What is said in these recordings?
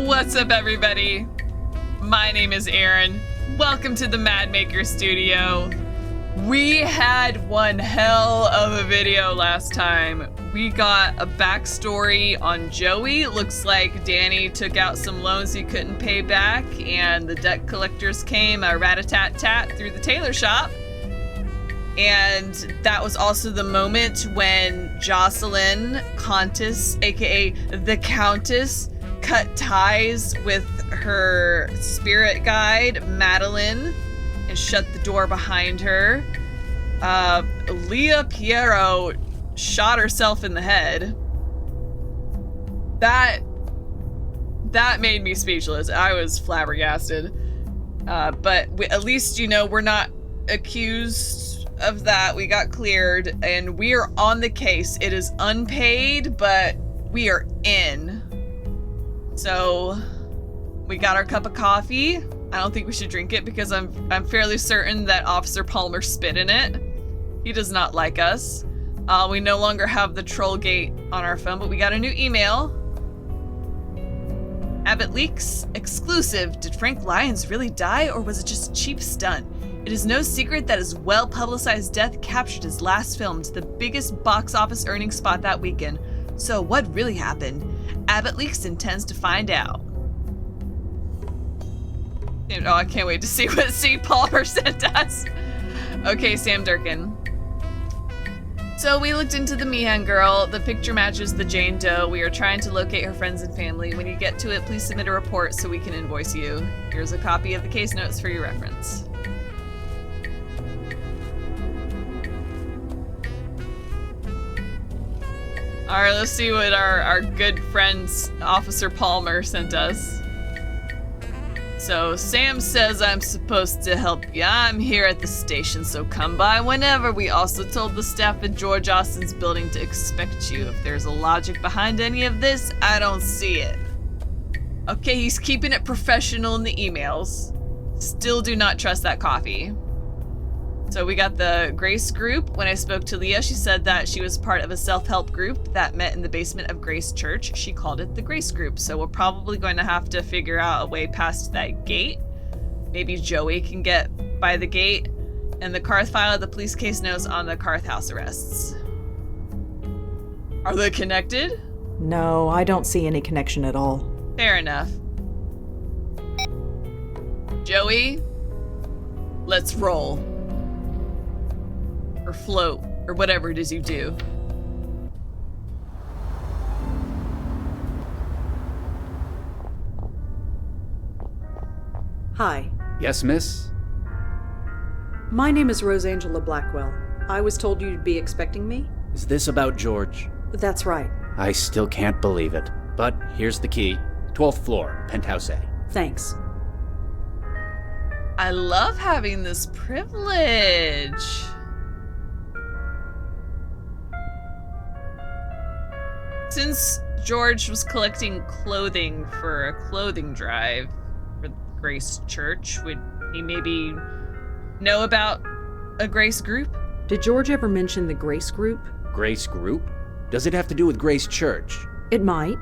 What's up, everybody? My name is Aaron. Welcome to the Mad Maker Studio. We had one hell of a video last time. We got a backstory on Joey. Looks like Danny took out some loans he couldn't pay back, and the debt collectors came rat-a-tat-tat through the tailor shop. And that was also the moment when Jocelyn Countess, aka the Countess, cut ties with her spirit guide, Madeline, and shut the door behind her. Leah Piero shot herself in the head. That made me speechless. I was flabbergasted. But at least, you know, we're not accused of that. We got cleared, and we are on the case. It is unpaid, but we are in. So we got our cup of coffee. I don't think we should drink it because I'm fairly certain that Officer Palmer spit in it. He does not like us. We no longer have the troll gate on our phone, but we got a new email. Abbott Leaks exclusive. Did Frank Lyons really die, or was it just a cheap stunt? It is no secret that his well-publicized death captured his last film to the biggest box office earning spot that weekend. So what really happened? Abbott Leaks intends to find out. Oh, I can't wait to see what C. Palmer sent us. Okay, Sam Durkin. So we looked into the Meehan girl. The picture matches the Jane Doe. We are trying to locate her friends and family. When you get to it, please submit a report so we can invoice you. Here's a copy of the case notes for your reference. All right, let's see what our good friend Officer Palmer sent us. So Sam says I'm supposed to help you. I'm here at the station, so come by whenever. We also told the staff at George Austin's building to expect you. If there's a logic behind any of this, I don't see it. Okay, he's keeping it professional in the emails. Still do not trust that coffee. So we got the Grace group. When I spoke to Leah, she said that she was part of a self-help group that met in the basement of Grace Church. She called it the Grace group. So we're probably going to have to figure out a way past that gate. Maybe Joey can get by the gate. And the Carth file of the police case notes on the Carth house arrests. Are they connected? No, I don't see any connection at all. Fair enough. Joey, let's roll. Or float, or whatever it is you do. Hi. Yes, miss? My name is Rosangela Blackwell. I was told you'd be expecting me? Is this about George? That's right. I still can't believe it. But here's the key. 12th floor, penthouse A. Thanks. I love having this privilege. Since George was collecting clothing for a clothing drive for Grace Church, would he maybe know about a Grace group? Did George ever mention the Grace group? Grace group? Does it have to do with Grace Church? It might.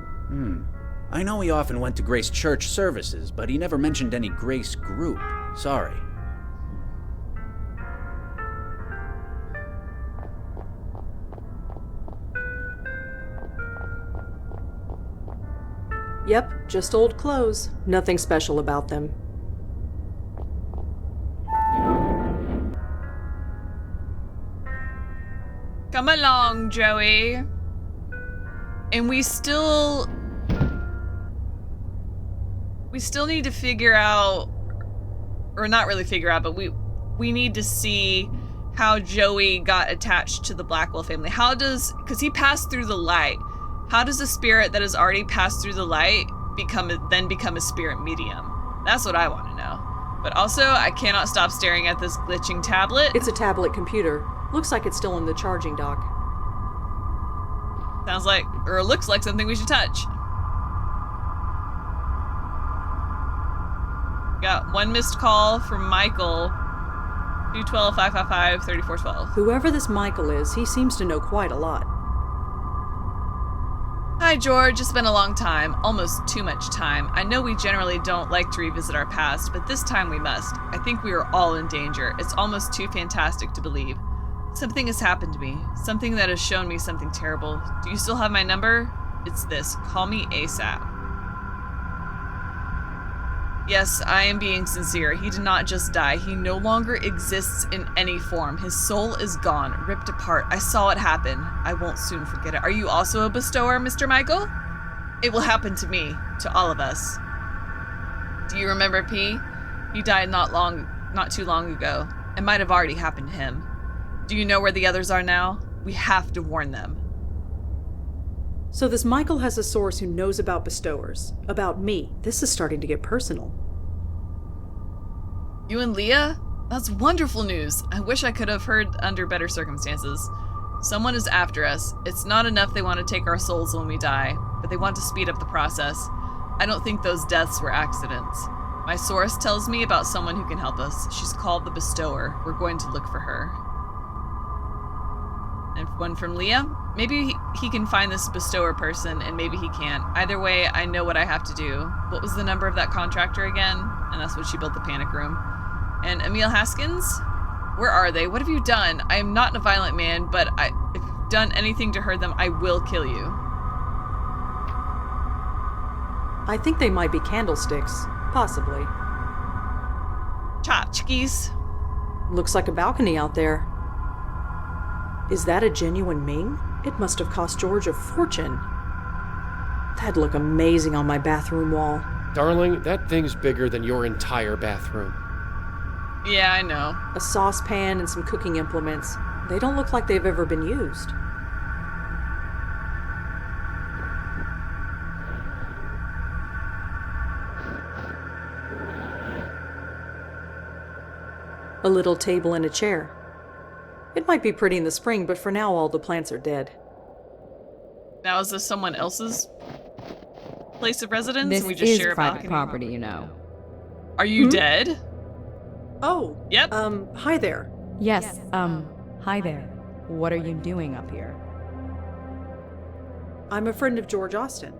I know he often went to Grace Church services, but he never mentioned any Grace group. Sorry. Yep, just old clothes. Nothing special about them. Come along, Joey. And we still need to figure out, or not really figure out, but we need to see how Joey got attached to the Blackwell family. Because he passed through the light. How does a spirit that has already passed through the light become a spirit medium? That's what I want to know. But also, I cannot stop staring at this glitching tablet. It's a tablet computer. Looks like it's still in the charging dock. Sounds like, or looks like something we should touch. Got one missed call from Michael. 212-555-3412. Whoever this Michael is, he seems to know quite a lot. Hi, George. It's been a long time. Almost too much time. I know we generally don't like to revisit our past, but this time we must. I think we are all in danger. It's almost too fantastic to believe. Something has happened to me. Something that has shown me something terrible. Do you still have my number? It's this. Call me ASAP. Yes, I am being sincere. He did not just die. He no longer exists in any form. His soul is gone, ripped apart. I saw it happen. I won't soon forget it. Are you also a bestower, Mr. Michael? It will happen to me, to all of us. Do you remember P? He died not too long ago. It might have already happened to him. Do you know where the others are now? We have to warn them. So this Michael has a source who knows about bestowers. About me. This is starting to get personal. You and Leah? That's wonderful news. I wish I could have heard under better circumstances. Someone is after us. It's not enough they want to take our souls when we die, but they want to speed up the process. I don't think those deaths were accidents. My source tells me about someone who can help us. She's called the Bestower. We're going to look for her. And one from Leah? Maybe he can find this bestower person, and maybe he can't. Either way, I know what I have to do. What was the number of that contractor again? And that's when she built the panic room. And Emil Haskins? Where are they? What have you done? I am not a violent man, but if you've done anything to hurt them, I will kill you. I think they might be candlesticks. Possibly. Tchotchkes. Looks like a balcony out there. Is that a genuine Ming? It must have cost George a fortune. That'd look amazing on my bathroom wall. Darling, that thing's bigger than your entire bathroom. Yeah, I know. A saucepan and some cooking implements. They don't look like they've ever been used. A little table and a chair. It might be pretty in the spring, but for now all the plants are dead. Now is this someone else's place of residence? This and we just is share a private balcony? property, you know. Are you dead? Oh. Yep. Hi there. Yes, hi there. What are you doing up here? I'm a friend of George Austin.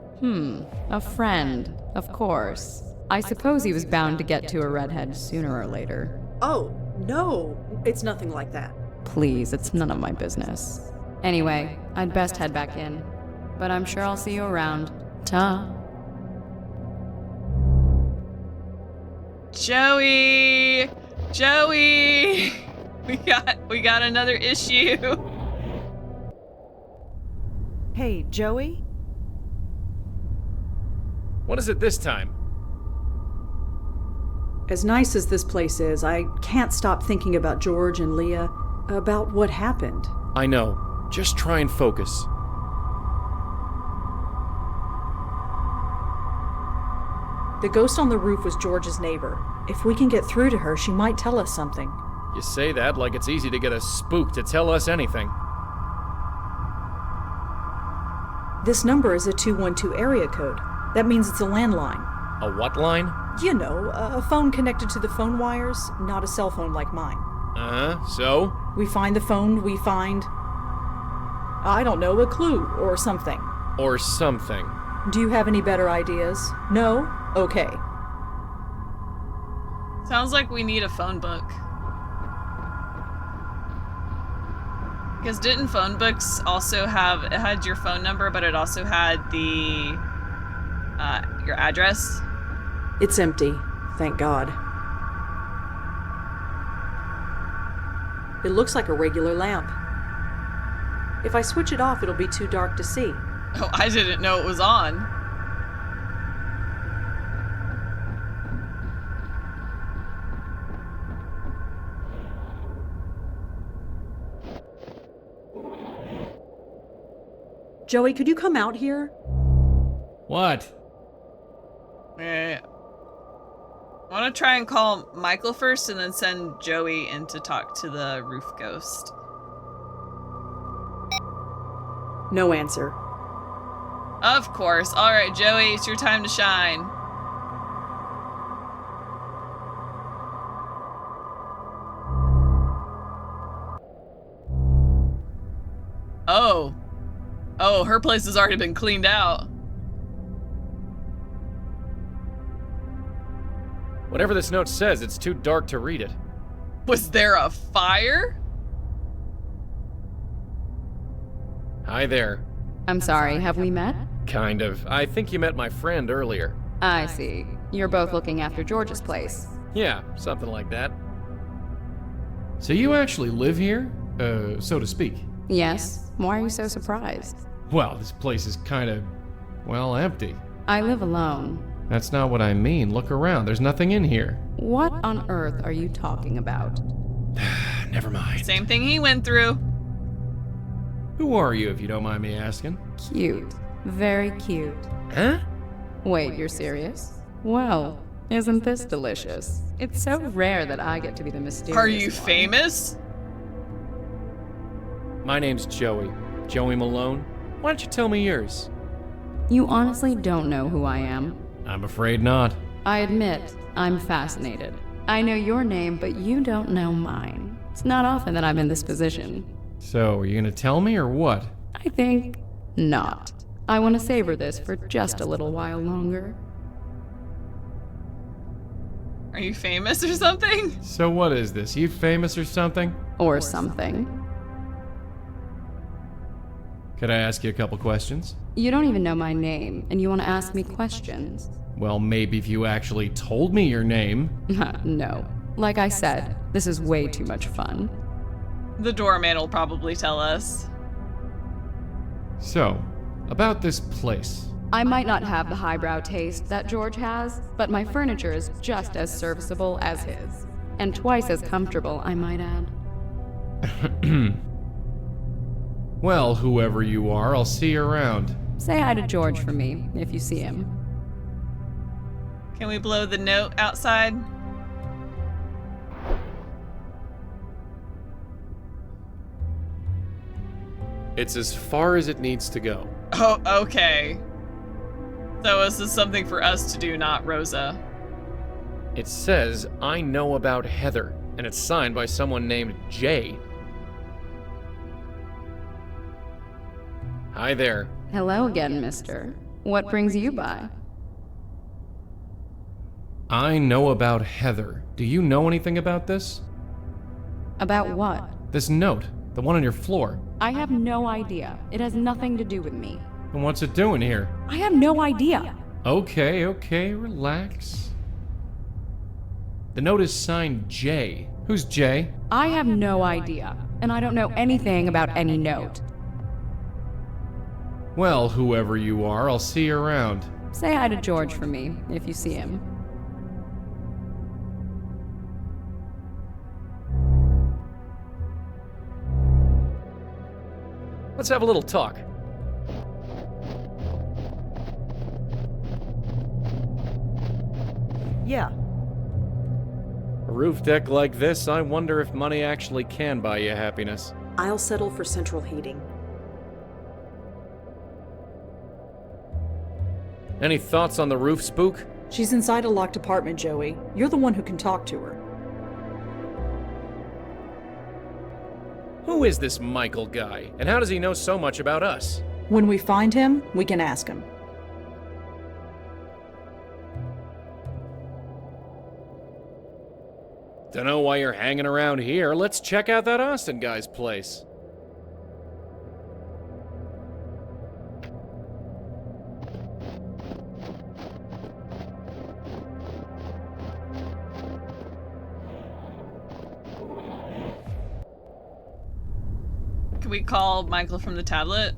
A friend, of course. I suppose he was bound to get to a redhead sooner or later. Oh, no. It's nothing like that. Please, it's none of my business. Anyway, I'd best head back in. But I'm sure I'll see you around. Ta. Joey! Joey! We got another issue. Hey, Joey? What is it this time? As nice as this place is, I can't stop thinking about George and Leah, about what happened. I know. Just try and focus. The ghost on the roof was George's neighbor. If we can get through to her, she might tell us something. You say that like it's easy to get a spook to tell us anything. This number is a 212 area code. That means it's a landline. A what line? You know, a phone connected to the phone wires, not a cell phone like mine. So? We find the phone, we find, I don't know, a clue or something. Or something. Do you have any better ideas? No? Okay. Sounds like we need a phone book. Because didn't phone books also have, it had your phone number, but it also had the, your address? It's empty, thank God. It looks like a regular lamp. If I switch it off, it'll be too dark to see. Oh, I didn't know it was on. Joey, could you come out here? What? I want to try and call Michael first and then send Joey in to talk to the roof ghost. No answer. Of course. All right, Joey, it's your time to shine. Oh. Oh, her place has already been cleaned out. Whatever this note says, it's too dark to read it. Was there a fire? Hi there. I'm sorry, have we met? Kind of. I think you met my friend earlier. I see. You're both looking after George's place. Yeah, something like that. So you actually live here? So to speak? Yes? Why are you so surprised? Well, this place is kind of, well, empty. I live alone. That's not what I mean. Look around. There's nothing in here. What on earth are you talking about? Never mind. Same thing he went through. Who are you, if you don't mind me asking? Cute. Very cute. Huh? Wait, you're serious? Well, isn't this delicious? It's so rare that I get to be the mysterious Are you one. famous? My name's Joey. Joey Malone. Why don't you tell me yours? You honestly don't know who I am. I'm afraid not. I admit, I'm fascinated. I know your name, but you don't know mine. It's not often that I'm in this position. So, are you gonna tell me or what? I think not. I want to savor this for just a little while longer. Are you famous or something? So what is this? You famous or something? Or something. Could I ask you a couple questions? You don't even know my name, and you want to ask me questions? Well, maybe if you actually told me your name. No. Like I said, this is way too much fun. The doorman will probably tell us. So, about this place. I might not have the highbrow taste that George has, but my furniture is just as serviceable as his. And twice as comfortable, I might add. Well, whoever you are, I'll see you around. Say hi to George for me, if you see him. Can we blow the note outside? It's as far as it needs to go. Oh, okay. So this is something for us to do, not Rosa. It says, I know about Heather, and it's signed by someone named Jay. Hi there. Hello again, mister. What brings you by? I know about Heather. Do you know anything about this? About what? This note, the one on your floor. I have no idea. It has nothing to do with me. And what's it doing here? I have no idea. Okay, relax. The note is signed Jay. Who's Jay? I have no idea, and I don't know anything about any note. Well, whoever you are, I'll see you around. Say hi to George for me, if you see him. Let's have a little talk. Yeah. A roof deck like this, I wonder if money actually can buy you happiness. I'll settle for central heating. Any thoughts on the roof, Spook? She's inside a locked apartment, Joey. You're the one who can talk to her. Who is this Michael guy, and how does he know so much about us? When we find him, we can ask him. Dunno why you're hanging around here. Let's check out that Austin guy's place. Can we call Michael from the tablet?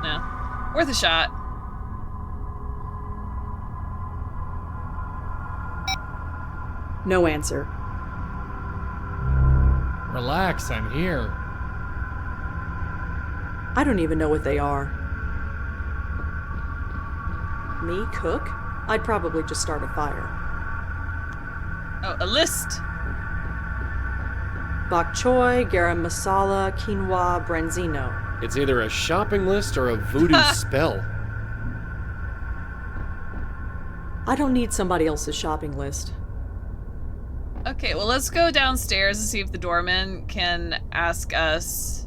No. Worth a shot. No answer. Relax, I'm here. I don't even know what they are. Me cook? I'd probably just start a fire. Oh, a list. Bok choy, garam masala, quinoa, branzino. It's either a shopping list or a voodoo spell. I don't need somebody else's shopping list. Okay, well, let's go downstairs and see if the doorman can ask us.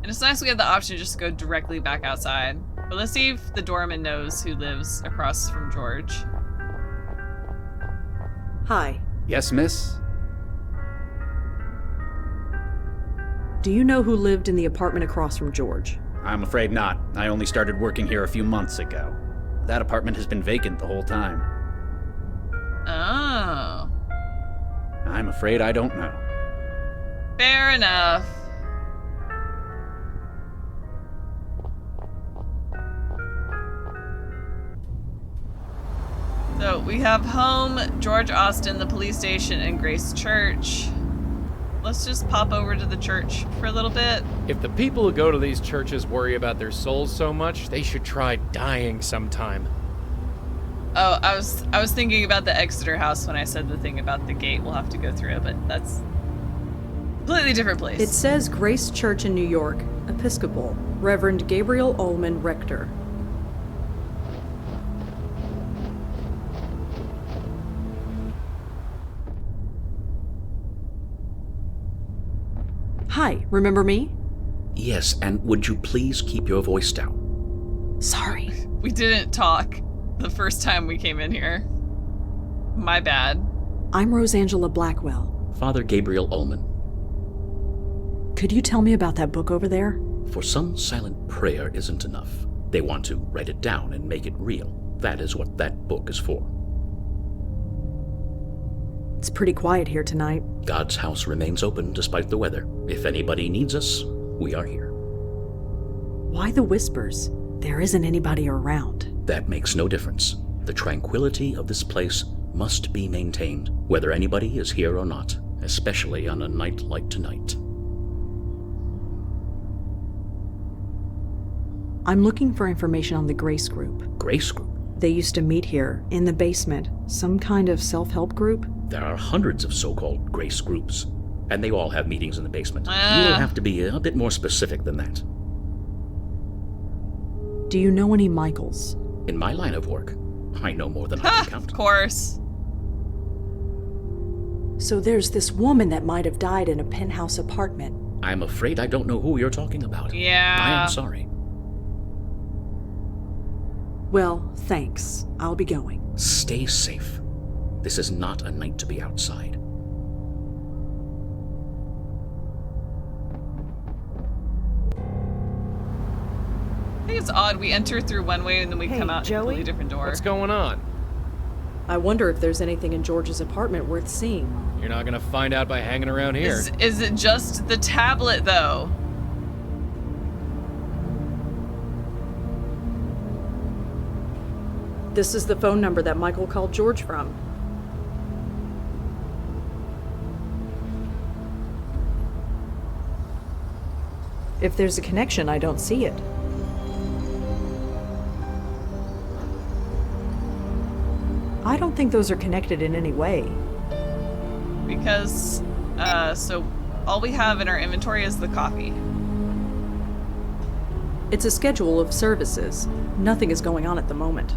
And it's nice we have the option to just go directly back outside. But let's see if the doorman knows who lives across from George. Hi. Yes, miss? Do you know who lived in the apartment across from George? I'm afraid not. I only started working here a few months ago. That apartment has been vacant the whole time. Oh. I'm afraid I don't know. Fair enough. So we have home, George Austin, the police station, and Grace Church. Let's just pop over to the church for a little bit. If the people who go to these churches worry about their souls so much, they should try dying sometime. Oh, I was thinking about the Exeter house when I said the thing about the gate. We'll have to go through it, but that's a completely different place. It says Grace Church in New York, Episcopal, Reverend Gabriel Ullman, Rector. Hi, remember me? Yes, and would you please keep your voice down? Sorry. We didn't talk the first time we came in here. My bad. I'm Rosangela Blackwell. Father Gabriel Ullman. Could you tell me about that book over there? For some, silent prayer isn't enough. They want to write it down and make it real. That is what that book is for. It's pretty quiet here tonight. God's house remains open despite the weather. If anybody needs us, we are here. Why the whispers? There isn't anybody around. That makes no difference. The tranquility of this place must be maintained, whether anybody is here or not, especially on a night like tonight. I'm looking for information on the Grace Group. Grace Group? They used to meet here, in the basement. Some kind of self-help group? There are hundreds of so-called Grace Groups, and they all have meetings in the basement. You will have to be a bit more specific than that. Do you know any Michaels? In my line of work, I know more than I can count. Of course. So there's this woman that might have died in a penthouse apartment. I'm afraid I don't know who you're talking about. Yeah. I am sorry. Well, thanks. I'll be going. Stay safe. This is not a night to be outside. I think it's odd. We enter through one way and then we Hey, come out a completely Joey? different door. What's going on? I wonder if there's anything in George's apartment worth seeing. You're not gonna find out by hanging around here. Is it just the tablet, though? This is the phone number that Michael called George from. If there's a connection, I don't see it. I don't think those are connected in any way. Because, so all we have in our inventory is the coffee. It's a schedule of services. Nothing is going on at the moment.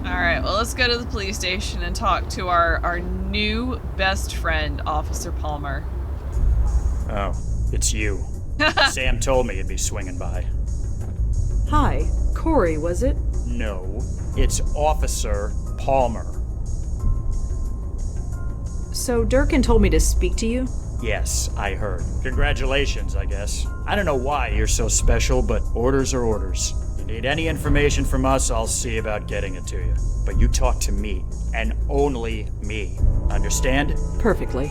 Alright, well, let's go to the police station and talk to our new best friend, Officer Palmer. Oh, it's you. Sam told me you'd be swinging by. Hi, Corey, was it? No, it's Officer Palmer. So Durkin told me to speak to you? Yes, I heard. Congratulations, I guess. I don't know why you're so special, but orders are orders. You need any information from us, I'll see about getting it to you. But you talk to me, and only me. Understand? Perfectly.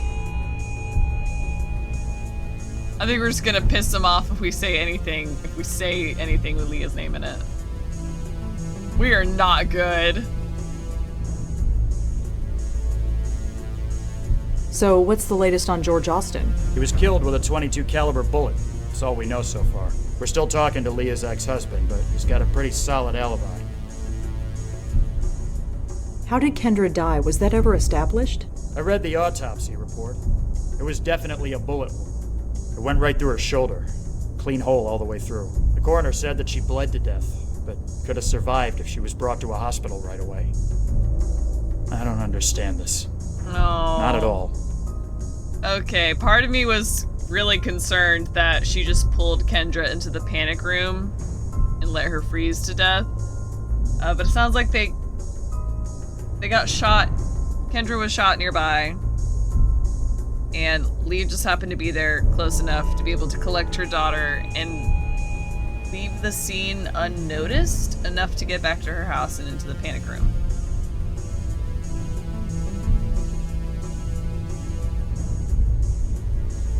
I think we're just gonna piss him off if we say anything with Leah's name in it. We are not good. So, what's the latest on George Austin? He was killed with a .22 caliber bullet. That's all we know so far. We're still talking to Leah's ex-husband, but he's got a pretty solid alibi. How did Kendra die? Was that ever established? I read the autopsy report. It was definitely a bullet wound. It went right through her shoulder. Clean hole all the way through. The coroner said that she bled to death, but could have survived if she was brought to a hospital right away. I don't understand this. No. Not at all. Okay, part of me was really concerned that she just pulled Kendra into the panic room and let her freeze to death. But it sounds like they got shot. Kendra was shot nearby. And Lee just happened to be there close enough to be able to collect her daughter and leave the scene unnoticed enough to get back to her house and into the panic room.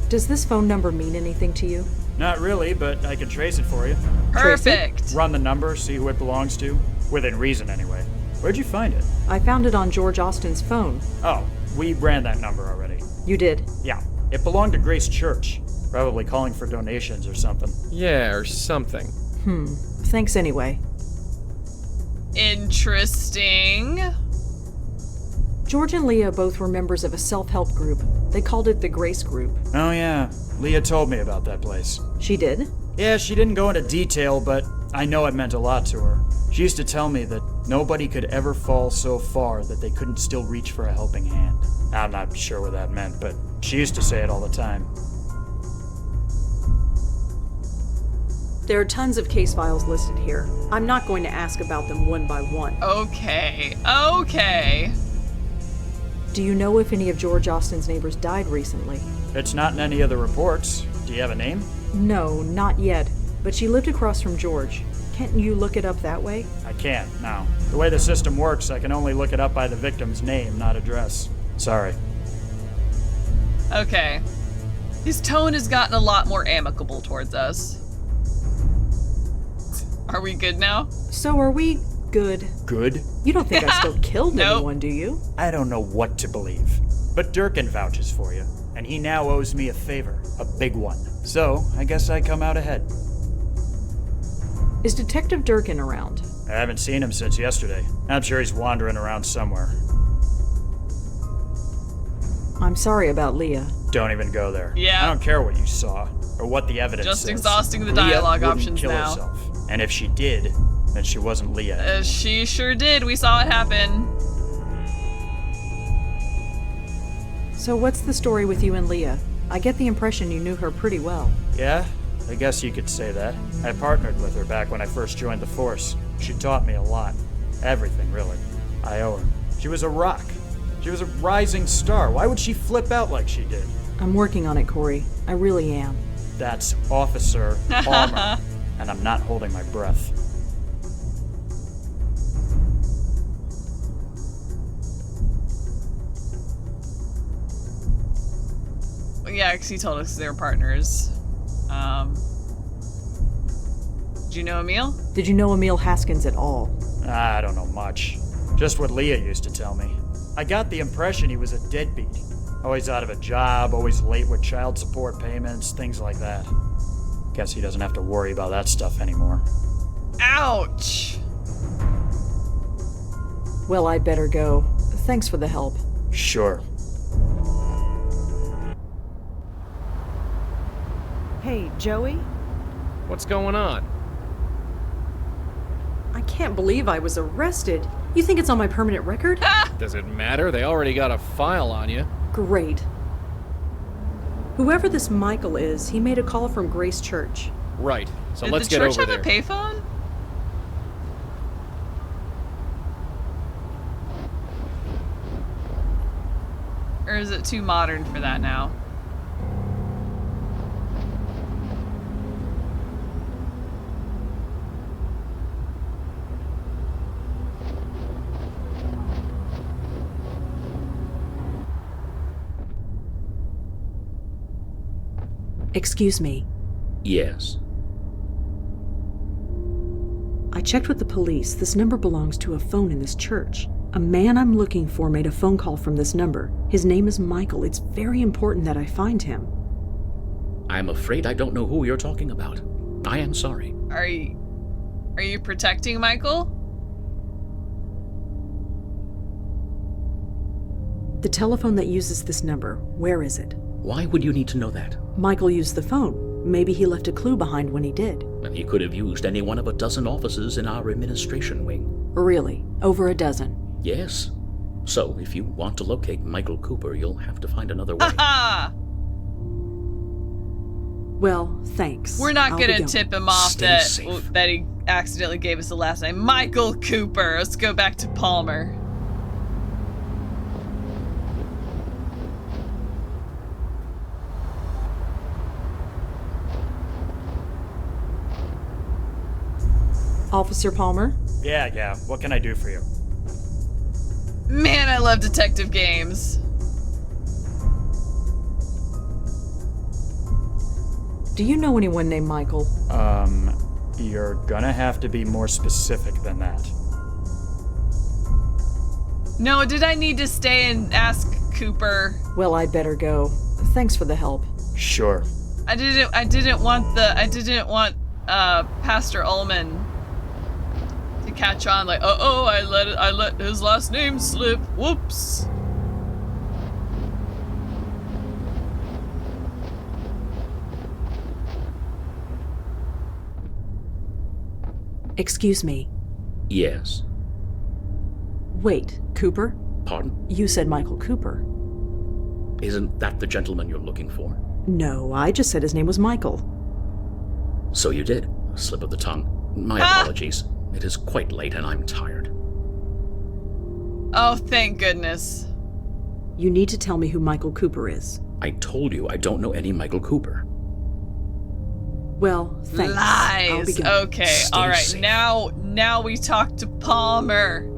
Does this phone number mean anything to you? Not really, but I can trace it for you. Perfect! Run the number, see who it belongs to. Within reason, anyway. Where'd you find it? I found it on George Austin's phone. Oh, we ran that number already. You did? Yeah. It belonged to Grace Church. Probably calling for donations or something. Yeah, or something. Thanks anyway. Interesting. George and Leah both were members of a self-help group. They called it the Grace Group. Oh yeah, Leah told me about that place. She did? Yeah, she didn't go into detail, but I know it meant a lot to her. She used to tell me that nobody could ever fall so far that they couldn't still reach for a helping hand. I'm not sure what that meant, but she used to say it all the time. There are tons of case files listed here. I'm not going to ask about them one by one. Okay. Do you know if any of George Austin's neighbors died recently? It's not in any of the reports. Do you have a name? No, not yet. But she lived across from George. Can't you look it up that way? I can't, no. The way the system works, I can only look it up by the victim's name, not address. Sorry. Okay. His tone has gotten a lot more amicable towards us. Are we good now? So are we good? Good? You don't think I still killed Nope. anyone, do you? I don't know what to believe. But Durkin vouches for you, and he now owes me a favor, a big one. So, I guess I come out ahead. Is Detective Durkin around? I haven't seen him since yesterday. I'm sure he's wandering around somewhere. I'm sorry about Leah. Don't even go there. Yeah. I don't care what you saw, or what the evidence Just says. exhausting the Leah dialogue wouldn't options kill now. herself. And if she did, then she wasn't Leah anymore. She sure did. We saw it happen. So what's the story with you and Leah? I get the impression you knew her pretty well. Yeah, I guess you could say that. I partnered with her back when I first joined the force. She taught me a lot. Everything, really. I owe her. She was a rock. She was a rising star. Why would she flip out like she did? I'm working on it, Corey. I really am. That's Officer Palmer. And I'm not holding my breath. Well, yeah, because he told us they were partners. Did you know Emil? Did you know Emil Haskins at all? I don't know much. Just what Leah used to tell me. I got the impression he was a deadbeat. Always out of a job, always late with child support payments, things like that. Guess he doesn't have to worry about that stuff anymore. Ouch! Well, I'd better go. Thanks for the help. Sure. Hey, Joey? What's going on? I can't believe I was arrested. You think it's on my permanent record? Does it matter? They already got a file on you. Great. Whoever this Michael is, he made a call from Grace Church. Right. So Did let's the get church over have there. a payphone? Or is it too modern for that now? Excuse me. Yes. I checked with the police. This number belongs to a phone in this church. A man I'm looking for made a phone call from this number. His name is Michael. It's very important that I find him. I'm afraid I don't know who you're talking about. I am sorry. Are you protecting Michael? The telephone that uses this number, where is it? Why would you need to know that? Michael used the phone. Maybe he left a clue behind when he did. And he could have used any one of a dozen offices in our administration wing. Really? Over a dozen? Yes. So, if you want to locate Michael Cooper, you'll have to find another way. Ha! Well, thanks. We're not I'll gonna be going. tip him off Stay that safe. that he accidentally gave us the last name. Michael Cooper. Let's go back to Palmer. Officer Palmer? Yeah, what can I do for you? Man, I love detective games. Do you know anyone named Michael? You're gonna have to be more specific than that. No, did I need to stay and ask Cooper? Well, I'd better go. Thanks for the help. Sure. I didn't want Pastor Ullman to catch on like, I let his last name slip. Whoops. Excuse me. Yes. Wait, Cooper? Pardon? You said Michael Cooper. Isn't that the gentleman you're looking for? No, I just said his name was Michael. So you did. A slip of the tongue. My apologies. It is quite late and I'm tired. Oh, thank goodness. You need to tell me who Michael Cooper is. I told you I don't know any Michael Cooper. Well, thanks. I'll be Lies. going. Okay, Stay all right. safe. Now we talk to Palmer.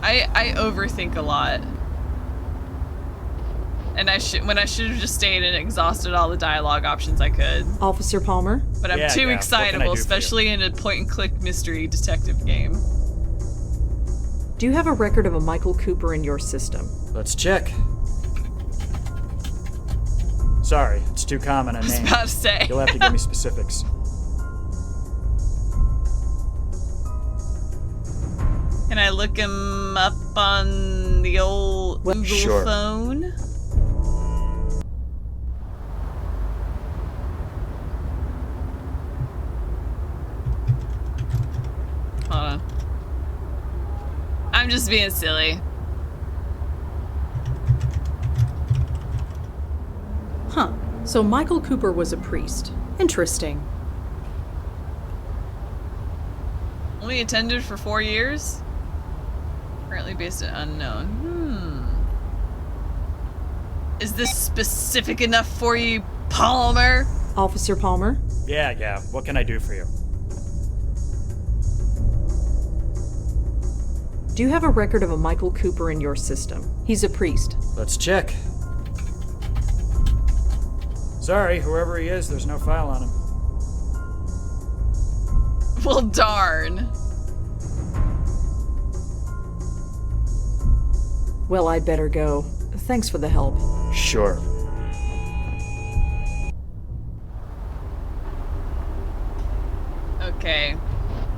I overthink a lot. And when I should have just stayed and exhausted all the dialogue options I could. Officer Palmer? But I'm Yeah, too what can I excitable, do for you? especially in a point-and-click mystery detective game. Do you have a record of a Michael Cooper in your system? Let's check. Sorry, it's too common a I was name. about to say. You'll have to give me specifics. Can I look him up on the old Google Sure. phone? Hold on. I'm just being silly. Huh. So Michael Cooper was a priest. Interesting. Only attended for 4 years? Currently based in unknown. Is this specific enough for you, Palmer? Officer Palmer? Yeah, what can I do for you? Do you have a record of a Michael Cooper in your system? He's a priest. Let's check. Sorry, whoever he is, there's no file on him. Well, darn. Well, I'd better go. Thanks for the help. Sure. Okay.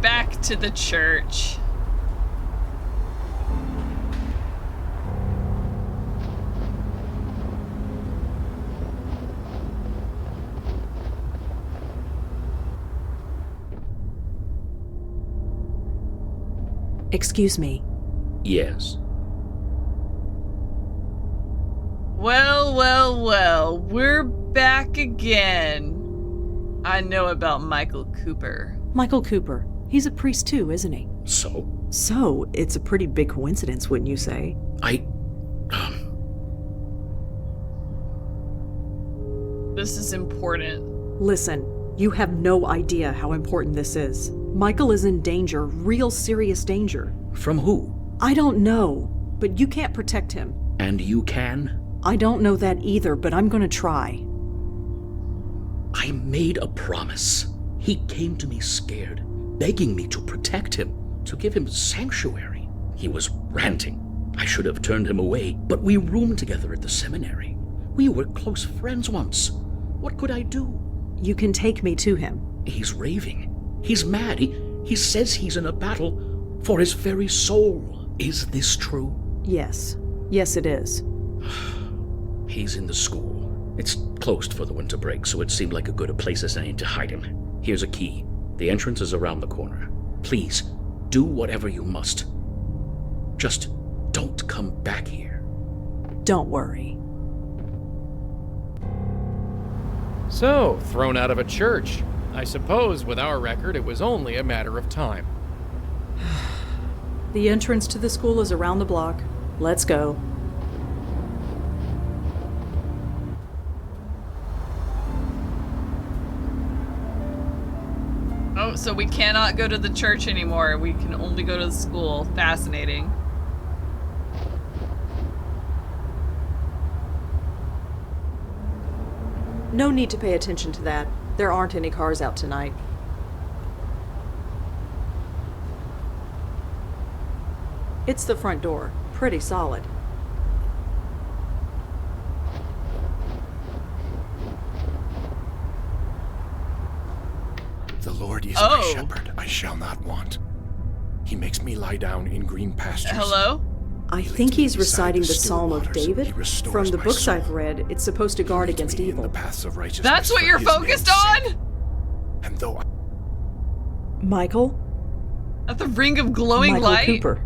Back to the church. Excuse me. Yes. Well, we're back again. I know about Michael Cooper. Michael Cooper. He's a priest too, isn't he? So? So, it's a pretty big coincidence, wouldn't you say? This is important. Listen, you have no idea how important this is. Michael is in danger, real serious danger. From who? I don't know, but you can't protect him. And you can? I don't know that either, but I'm gonna try. I made a promise. He came to me scared, begging me to protect him, to give him sanctuary. He was ranting. I should have turned him away, but we roomed together at the seminary. We were close friends once. What could I do? You can take me to him. He's raving. He's mad. He says he's in a battle for his very soul. Is this true? Yes. Yes, it is. He's in the school. It's closed for the winter break, so it seemed like a good a place as any to hide him. Here's a key. The entrance is around the corner. Please, do whatever you must. Just don't come back here. Don't worry. So, thrown out of a church. I suppose with our record, it was only a matter of time. The entrance to the school is around the block. Let's go. Oh, so we cannot go to the church anymore. We can only go to the school. Fascinating. No need to pay attention to that. There aren't any cars out tonight. It's the front door. Pretty solid. The Lord is my shepherd, I shall not want. He makes me lie down in green pastures. Hello? I think he's reciting the Psalm of David. From the books I've read, it's supposed to guard against evil. That's what you're focused on? And though Michael? At the ring of glowing Michael light? Cooper.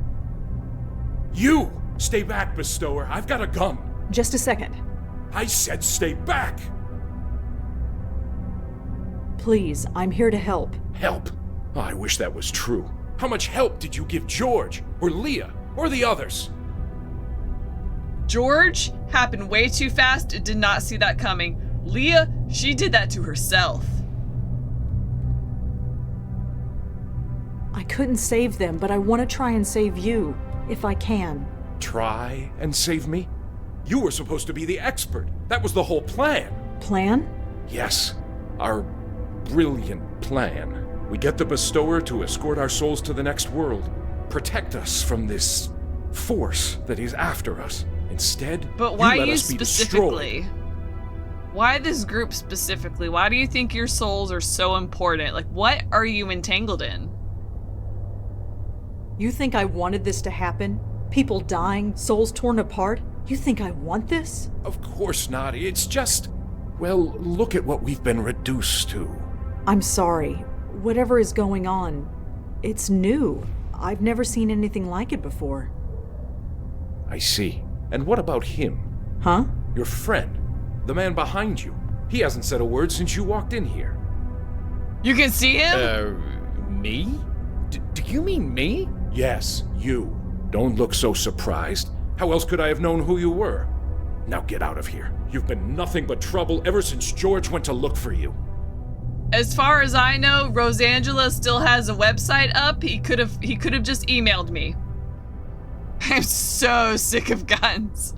You! Stay back, bestower. I've got a gun. Just a second. I said stay back! Please, I'm here to help. Help? Oh, I wish that was true. How much help did you give George, or Leah, or the others? George happened way too fast. Did not see that coming. Leah, she did that to herself. I couldn't save them, but I want to try and save you, if I can. Try and save me? You were supposed to be the expert. That was the whole plan. Plan? Yes, our brilliant plan. We get the bestower to escort our souls to the next world. Protect us from this force that is after us. Instead, but why you you us be specifically? destroyed. Why this group specifically? Why do you think your souls are so important? Like, what are you entangled in? You think I wanted this to happen? People dying, souls torn apart? You think I want this? Of course not. It's just, well, look at what we've been reduced to. I'm sorry. Whatever is going on, it's new. I've never seen anything like it before. I see. And what about him? Huh? Your friend. The man behind you. He hasn't said a word since you walked in here. You can see him? Me? Do you mean me? Yes, you. Don't look so surprised. How else could I have known who you were? Now get out of here. You've been nothing but trouble ever since George went to look for you. As far as I know, Rosangela still has a website up. He could have just emailed me. I'm so sick of guns.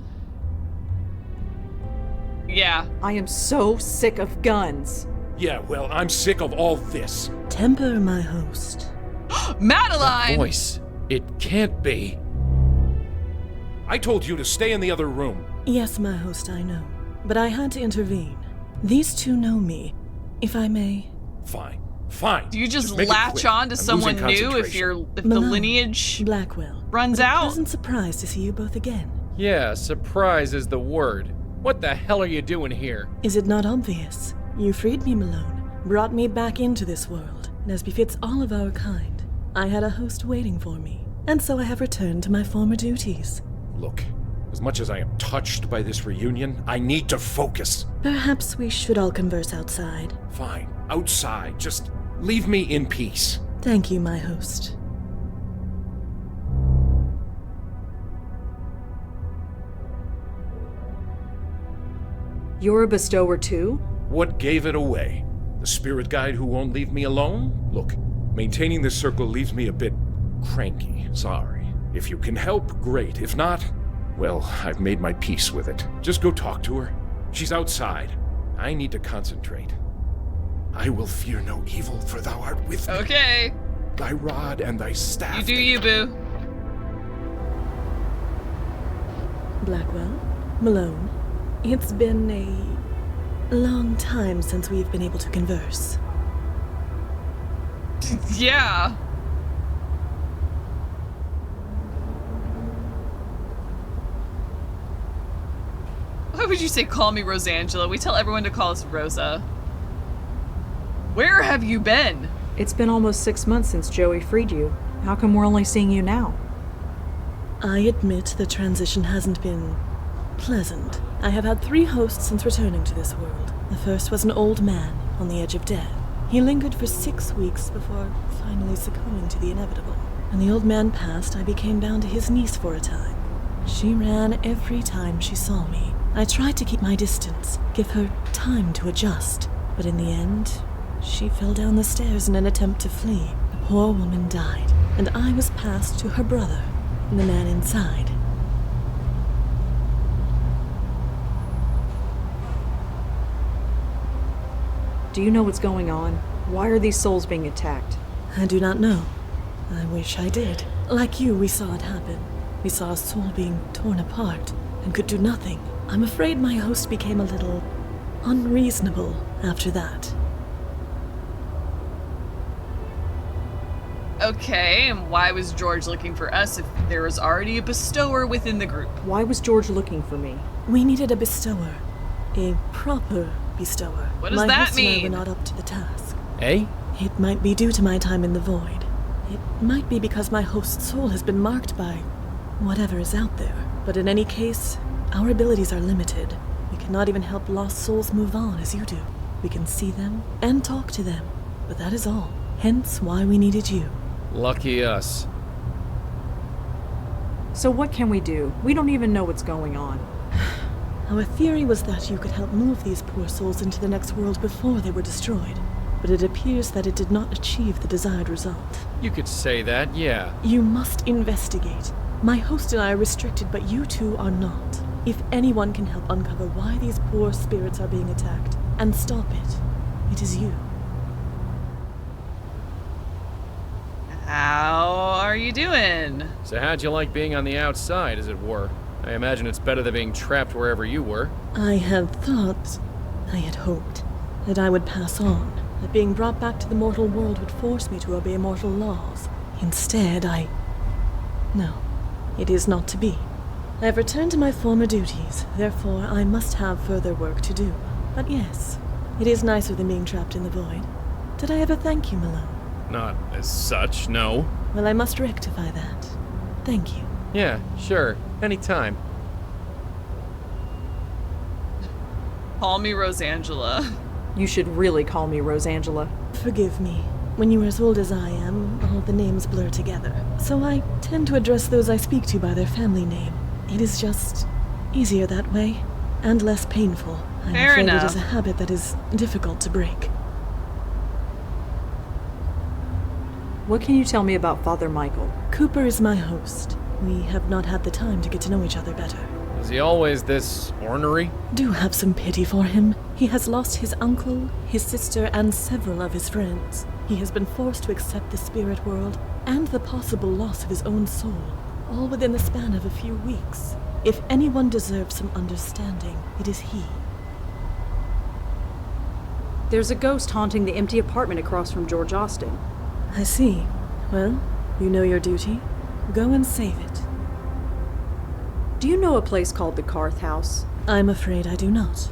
Yeah. I am so sick of guns. Yeah, well, I'm sick of all this. Temper, my host. Madeline! That voice. It can't be. I told you to stay in the other room. Yes, my host, I know. But I had to intervene. These two know me. If I may. Fine. Fine. Do you just make it latch quick. on to I'm someone losing new if the lineage Blackwell. runs What a out? pleasant surprise to see you both again. Yeah, surprise is the word. What the hell are you doing here? Is it not obvious? You freed me, Malone, brought me back into this world, and as befits all of our kind, I had a host waiting for me, and so I have returned to my former duties. Look, as much as I am touched by this reunion, I need to focus. Perhaps we should all converse outside. Fine. Outside. Just leave me in peace. Thank you, my host. You're a bestower too? What gave it away? The spirit guide who won't leave me alone? Look, maintaining this circle leaves me a bit cranky. Sorry. If you can help, great. If not, well, I've made my peace with it. Just go talk to her. She's outside. I need to concentrate. I will fear no evil, for thou art with me. Okay. Thy rod and thy staff. You do you, boo. Blackwell, Malone, it's been a long time since we've been able to converse. Yeah. Why would you say call me Rosangela? We tell everyone to call us Rosa. Where have you been? It's been almost 6 months since Joey freed you. How come we're only seeing you now? I admit the transition hasn't been pleasant. I have had 3 hosts since returning to this world. The first was an old man on the edge of death. He lingered for 6 weeks before finally succumbing to the inevitable. When the old man passed, I became bound to his niece for a time. She ran every time she saw me. I tried to keep my distance, give her time to adjust, but in the end, she fell down the stairs in an attempt to flee. The poor woman died, and I was passed to her brother, the man inside. Do you know what's going on? Why are these souls being attacked? I do not know. I wish I did. Like you, we saw it happen. We saw a soul being torn apart and could do nothing. I'm afraid my host became a little unreasonable after that. Okay, and why was George looking for us if there was already a bestower within the group? Why was George looking for me? We needed a bestower. A proper bestower. What does my that host and I mean? were not up to the task. Eh? It might be due to my time in the void. It might be because my host's soul has been marked by whatever is out there. But in any case, our abilities are limited. We cannot even help lost souls move on as you do. We can see them and talk to them, but that is all. Hence why we needed you. Lucky us. So what can we do? We don't even know what's going on. Our theory was that you could help move these poor souls into the next world before they were destroyed. But it appears that it did not achieve the desired result. You could say that, yeah. You must investigate. My host and I are restricted, but you two are not. If anyone can help uncover why these poor spirits are being attacked and stop it, it is you. How are you doing? So how'd you like being on the outside, as it were? I imagine it's better than being trapped wherever you were. I had thought, I had hoped, that I would pass on, that being brought back to the mortal world would force me to obey mortal laws. Instead, No, it is not to be. I have returned to my former duties, therefore I must have further work to do. But yes, it is nicer than being trapped in the void. Did I ever thank you, Malone? Not as such, no. Well, I must rectify that. Thank you. Yeah, sure. Anytime. Call me Rosangela. You should really call me Rosangela. Forgive me. When you are as old as I am, all the names blur together. So I tend to address those I speak to by their family name. It is just easier that way, and less painful. I'm Fair afraid enough. it is a habit that is difficult to break. What can you tell me about Father Michael? Cooper is my host. We have not had the time to get to know each other better. Is he always this ornery? Do have some pity for him. He has lost his uncle, his sister, and several of his friends. He has been forced to accept the spirit world and the possible loss of his own soul, all within the span of a few weeks. If anyone deserves some understanding, it is he. There's a ghost haunting the empty apartment across from George Austin. I see. Well, you know your duty. Go and save it. Do you know a place called the Carth House? I'm afraid I do not.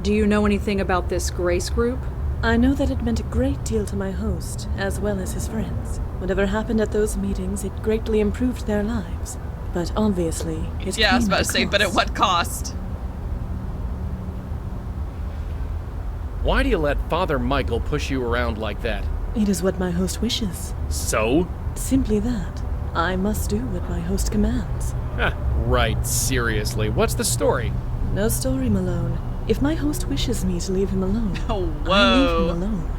Do you know anything about this Grace group? I know that it meant a great deal to my host, as well as his friends. Whatever happened at those meetings, it greatly improved their lives. But obviously, it Yeah, I was came about at to a say, but at cost. what cost? Why do you let Father Michael push you around like that? It is what my host wishes. So? Simply that. I must do what my host commands. Right, seriously. What's the story? No story, Malone. If my host wishes me to leave him alone, Oh, I whoa. leave him alone.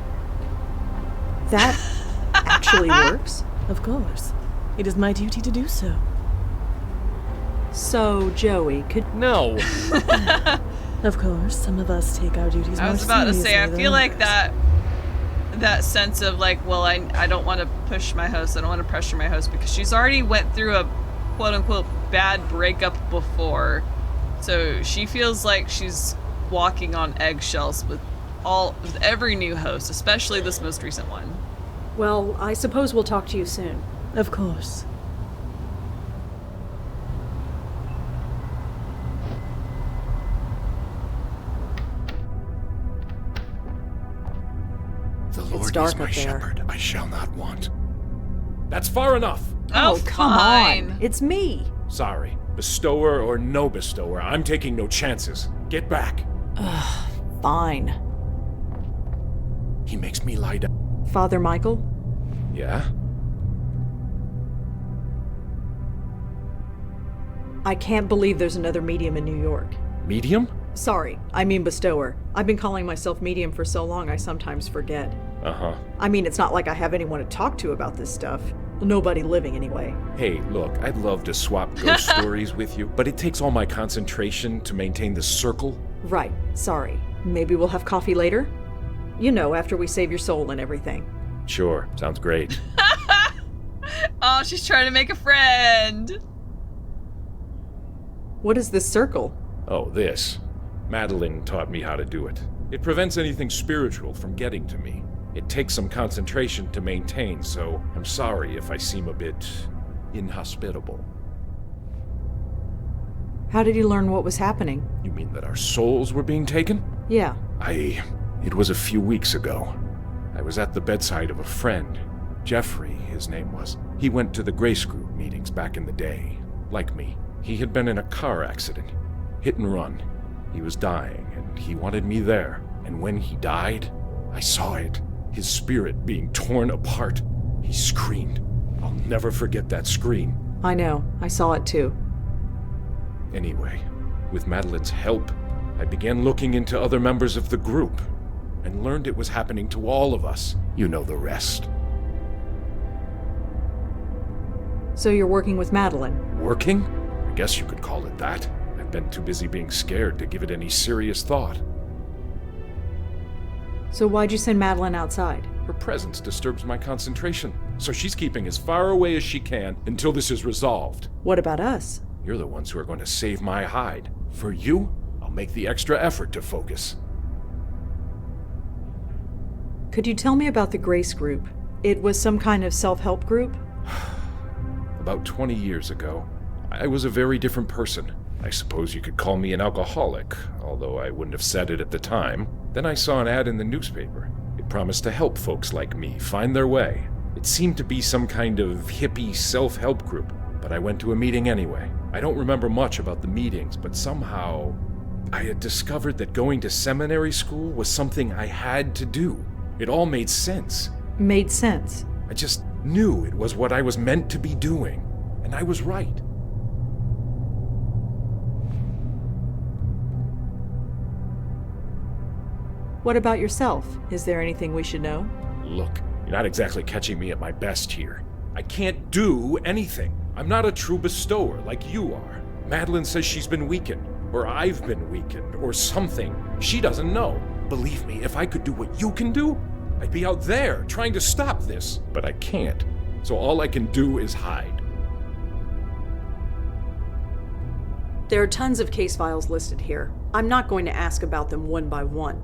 That actually works. Of course. It is my duty to do so. So, Joey, could... No. Of course, some of us take our duties more I was about to say, I seriously feel than like others. that sense of like, well, I don't want to push my host, I don't want to pressure my host, because she's already went through a quote-unquote bad breakup before. So she feels like she's walking on eggshells with every new host, especially this most recent one. Well, I suppose we'll talk to you soon. Of course. The Lord dark is my up there. shepherd, I shall not want. That's far enough. Oh, come fine. on. It's me. Sorry. Bestower or no bestower, I'm taking no chances. Get back. Fine. He makes me lie down. Father Michael? Yeah? I can't believe there's another medium in New York. Medium? Sorry, I mean bestower. I've been calling myself medium for so long I sometimes forget. Uh-huh. I mean, it's not like I have anyone to talk to about this stuff. Nobody living, anyway. Hey, look, I'd love to swap ghost stories with you, but it takes all my concentration to maintain the circle. Right, sorry. Maybe we'll have coffee later? You know, after we save your soul and everything. Sure, sounds great. Oh, she's trying to make a friend. What is this circle? Oh, this. Madeline taught me how to do it. It prevents anything spiritual from getting to me. It takes some concentration to maintain, so I'm sorry if I seem a bit inhospitable. How did you learn what was happening? You mean that our souls were being taken? Yeah. It was a few weeks ago. I was at the bedside of a friend. Jeffrey, his name was. He went to the Grace Group meetings back in the day. Like me. He had been in a car accident. Hit and run. He was dying, and he wanted me there. And when he died, I saw it. His spirit being torn apart. He screamed. I'll never forget that scream. I know. I saw it too. Anyway, with Madeline's help, I began looking into other members of the group and learned it was happening to all of us. You know the rest. So you're working with Madeline? Working? I guess you could call it that. I've been too busy being scared to give it any serious thought. So why'd you send Madeline outside? Her presence disturbs my concentration, so she's keeping as far away as she can until this is resolved. What about us? You're the ones who are going to save my hide. For you, I'll make the extra effort to focus. Could you tell me about the Grace Group? It was some kind of self-help group? About 20 years ago, I was a very different person. I suppose you could call me an alcoholic, although I wouldn't have said it at the time. Then I saw an ad in the newspaper. It promised to help folks like me find their way. It seemed to be some kind of hippie self-help group, but I went to a meeting anyway. I don't remember much about the meetings, but somehow I had discovered that going to seminary school was something I had to do. It all made sense. Made sense. I just knew it was what I was meant to be doing, and I was right. What about yourself? Is there anything we should know? Look, you're not exactly catching me at my best here. I can't do anything. I'm not a true bestower like you are. Madeline says she's been weakened, or I've been weakened, or something. She doesn't know. Believe me, if I could do what you can do, I'd be out there trying to stop this. But I can't. So all I can do is hide. There are tons of case files listed here. I'm not going to ask about them one by one.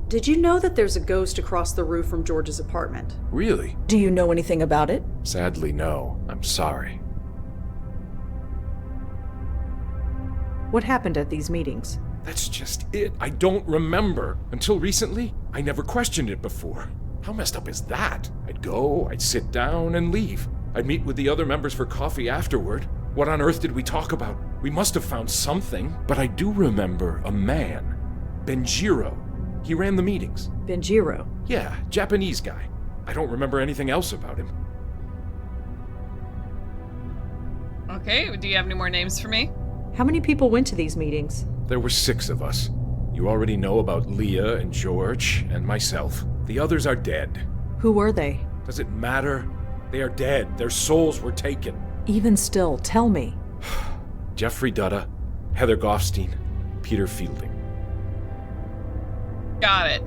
Did you know that there's a ghost across the roof from George's apartment? Really? Do you know anything about it? Sadly, no. I'm sorry. What happened at these meetings? That's just it. I don't remember. Until recently, I never questioned it before. How messed up is that? I'd go, I'd sit down, and leave. I'd meet with the other members for coffee afterward. What on earth did we talk about? We must have found something. But I do remember a man. Benjiro. He ran the meetings. Benjiro? Yeah, Japanese guy. I don't remember anything else about him. Okay, do you have any more names for me? How many people went to these meetings? There were 6 of us. You already know about Leah and George and myself. The others are dead. Who were they? Does it matter? They are dead. Their souls were taken. Even still, tell me. Jeffrey Dutta, Heather Goffstein, Peter Fielding. Got it.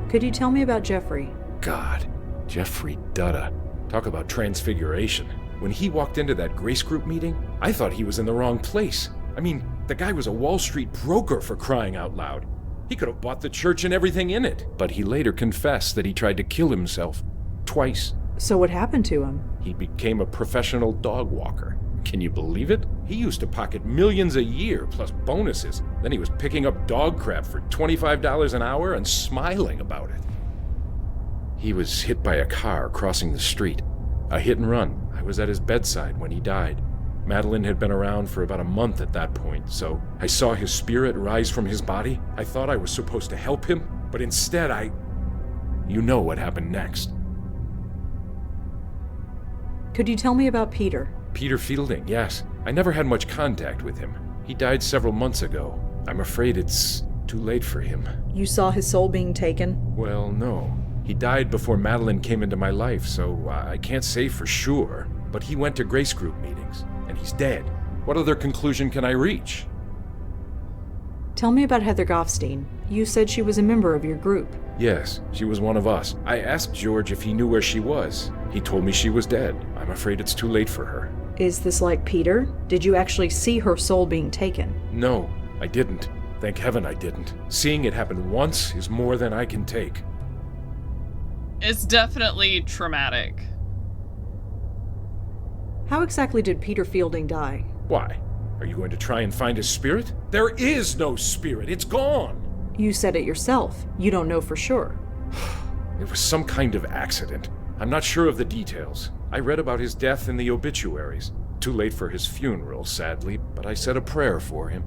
Could you tell me about Jeffrey? God, Jeffrey Dutta. Talk about transfiguration. When he walked into that Grace Group meeting, I thought he was in the wrong place. I mean, the guy was a Wall Street broker, for crying out loud. He could have bought the church and everything in it. But he later confessed that he tried to kill himself. Twice. So what happened to him? He became a professional dog walker. Can you believe it? He used to pocket millions a year, plus bonuses. Then he was picking up dog crap for $25 an hour and smiling about it. He was hit by a car crossing the street. A hit and run. I was at his bedside when he died. Madeline had been around for about a month at that point, so I saw his spirit rise from his body. I thought I was supposed to help him, but instead You know what happened next. Could you tell me about Peter? Peter Fielding, yes. I never had much contact with him. He died several months ago. I'm afraid it's too late for him. You saw his soul being taken? Well, no. He died before Madeline came into my life, so I can't say for sure. But he went to Grace Group meetings, and he's dead. What other conclusion can I reach? Tell me about Heather Goffstein. You said she was a member of your group. Yes, she was one of us. I asked George if he knew where she was. He told me she was dead. I'm afraid it's too late for her. Is this like Peter? Did you actually see her soul being taken? No, I didn't. Thank heaven I didn't. Seeing it happen once is more than I can take. It's definitely traumatic. How exactly did Peter Fielding die? Why? Are you going to try and find his spirit? There is no spirit. It's gone. You said it yourself. You don't know for sure. It was some kind of accident. I'm not sure of the details. I read about his death in the obituaries. Too late for his funeral, sadly, but I said a prayer for him.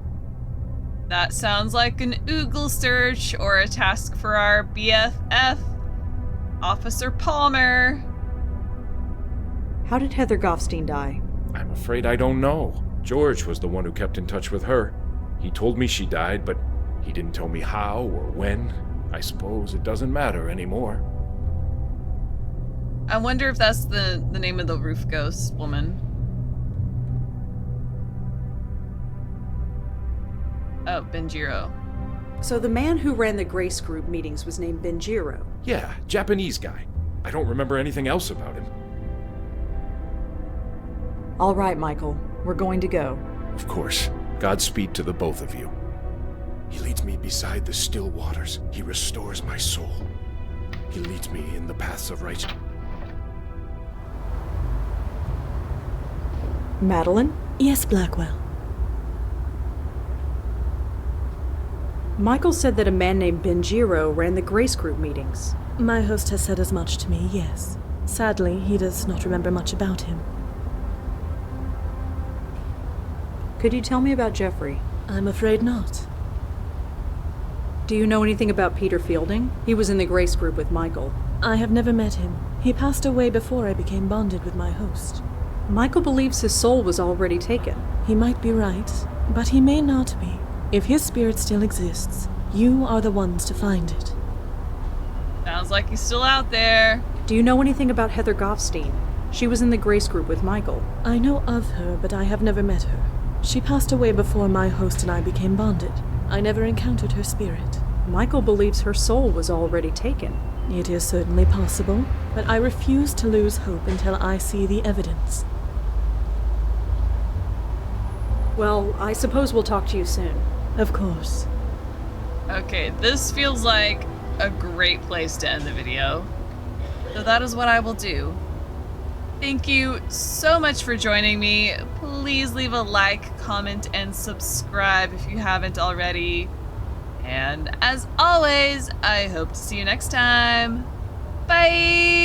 That sounds like an Oogle search or a task for our BFF, Officer Palmer. How did Heather Goffstein die? I'm afraid I don't know. George was the one who kept in touch with her. He told me she died, but he didn't tell me how or when. I suppose it doesn't matter anymore. I wonder if that's the name of the roof ghost woman. Oh, Benjiro. So the man who ran the Grace Group meetings was named Benjiro? Yeah, Japanese guy. I don't remember anything else about him. All right, Michael. We're going to go. Of course. Godspeed to the both of you. He leads me beside the still waters. He restores my soul. He leads me in the paths of righteousness. Madeline? Yes, Blackwell. Michael said that a man named Benjiro ran the Grace Group meetings. My host has said as much to me, yes. Sadly, he does not remember much about him. Could you tell me about Jeffrey? I'm afraid not. Do you know anything about Peter Fielding? He was in the Grace Group with Michael. I have never met him. He passed away before I became bonded with my host. Michael believes his soul was already taken. He might be right, but he may not be. If his spirit still exists, you are the ones to find it. Sounds like he's still out there. Do you know anything about Heather Goffstein? She was in the Grace Group with Michael. I know of her, but I have never met her. She passed away before my host and I became bonded. I never encountered her spirit. Michael believes her soul was already taken. It is certainly possible, but I refuse to lose hope until I see the evidence. Well, I suppose we'll talk to you soon. Of course. Okay, this feels like a great place to end the video. So that is what I will do. Thank you so much for joining me. Please leave a like, comment, and subscribe if you haven't already. And as always, I hope to see you next time. Bye!